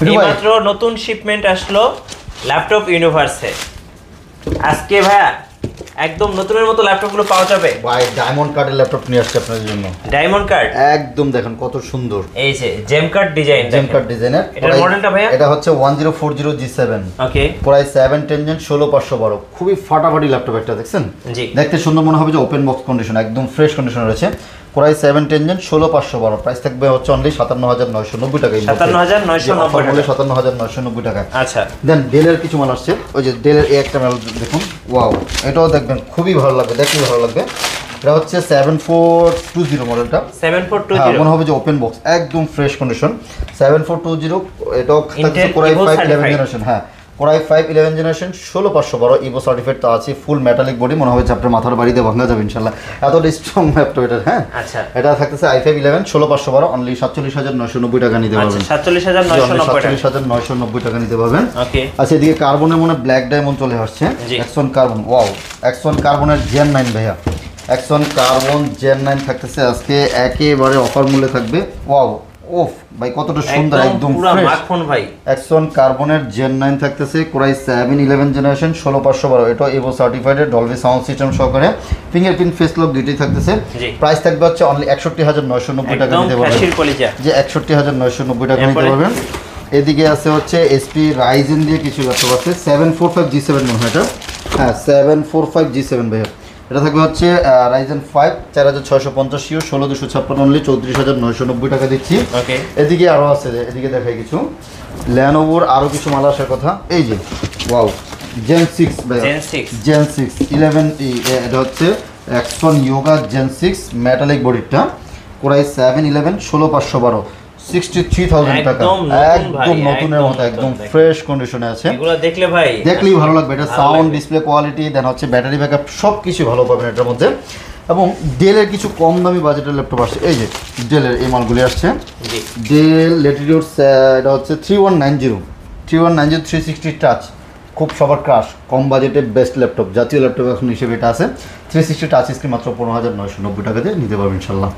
এইমাত্র নতুন শিপমেন্ট আসলো ল্যাপটপ ইউনিভার্সে। আজকে ভাইয়া একদম নতুনের মতো ল্যাপটপগুলো পাওয়া যাবে ভাই। ডায়মন্ড কার্ডের ল্যাপটপ নিয়ে আসছে আপনাদের জন্য। ডায়মন্ড কার্ড একদম দেখেন কত সুন্দর, এই যে জেম কার্ড ডিজাইন, জেম কার্ড ডিজাইনের। এটার মডেলটা ভাইয়া এটা হচ্ছে 1040 G7। ওকে, প্রাইস 710 Gen 16512। খুবই ফাটাফাটি ল্যাপটপ একটা, দেখছেন জি দেখতে সুন্দর মনে হবে যে ওপেন বক্স কন্ডিশন, একদম ফ্রেশ কন্ডিশন রয়েছে। Price 710 Gen 16512। প্রাইস থাকবে হচ্ছে অনলি 57990 টাকা। 57990 টাকা। আচ্ছা, দেন ডেলের কিছু মাল আসছে, ওই যে ডেলের এই একটা মাল দেখুন, ওয়াও, এটাও দেখবেন খুবই ভালো লাগবে, দেখতে ভালো লাগবে। এটা হচ্ছে 7420 মডেলটা। 7420 মনে হবে যে ওপেন বক্স, একদম ফ্রেশ কন্ডিশন। 7420 এটাও থাকছে কোরাই 5 11 জেনারেশন। হ্যাঁ, কোরাই 5 11 জেনারেশন 16512 ইভো সার্টিফাইড তো আছে। ফুল মেটালিক বডি, মনে হচ্ছে আপনার মাথার বাড়িতে ভাঙা যাবে ইনশাআল্লাহ, এতটা স্ট্রং ল্যাপটপ এটা। হ্যাঁ আচ্ছা, এটা থাকতেছে i5 11 16512, অনলি 47990 টাকা নিতে পারবেন। 47990 টাকা নিতে পারবেন। ওকে, আচ্ছা, এদিকে কার্বনের মনে ব্ল্যাক ডায়মন্ড চলে আসছে। এক্সন কার্বন, ওয়াও, এক্সন কার্বনের জেন 9 ভাইয়া। এক্সন কার্বন জেন 9 থাকতেছে আজকে একেবারে অফার মূল্যে থাকবে। ওয়াও, ওফ ভাই কতটা সুন্দর, একদম ফ্রেশ মাখন ভাই। এক্সন কার্বনের জেন 9 থাকতেছে কোরাই 7 11 জেনারেশন 16512। এটা above certified, Dolby sound system সহকারে, ফিঙ্গারপ্রিন্ট ফেস লক দুইটাই থাকতেছে। প্রাইস থাকবে হচ্ছে অনলি 61990 টাকা নিতে পারবেন। যে 61990 টাকা নিতে পারবেন। এদিকে আছে হচ্ছে এসপি রাইজেন দিয়ে কিছু ল্যাপটপ আছে। 745 G7 মনে হয় এটা। হ্যাঁ, 745 G7 ভাইয়া। এটা থাকবে হচ্ছে রাইজেন 5 4650 সিও 16256 অনলি 34990 টাকা দিচ্ছি। ওকে, এদিকে আরও আছে, এদিকে দেখাই কিছু ল্যানোভোর আরও কিছু মাল আসার কথা। এই যে ওয়াও, জেন 6 ভাই, জেন 6 11 এটা হচ্ছে এক্সন ইয়োগা জেন 6 মেটালিক বডিটা, কোরাই 7 11 16512, 63,000 টাকা। একদম নতুনের মতো, একদম ফ্রেশ কন্ডিশনে আছে। এগুলো দেখলে ভাই দেখলেই ভালো লাগবে। এটা সাউন্ড, ডিসপ্লে কোয়ালিটি, দেন হচ্ছে ব্যাটারি ব্যাকআপ, সব কিছু ভালো পাবেন এটার মধ্যে। এবং ডেলের কিছু কম দামি বাজেটের ল্যাপটপ আসছে। এই যে ডেলের এই মালগুলি আসছে। ডেল ল্যাটিটিউড, এটা হচ্ছে 3190 360 টাচ, খুব সবার ক্রাশ, কম বাজেটে বেস্ট ল্যাপটপ, জাতীয় ল্যাপটপ এখন হিসেবে এটা আছে। 360 টাচ স্ক্রিন মাত্র 15990 টাকা দিয়ে নিতে পারবেন ইনশাল্লাহ।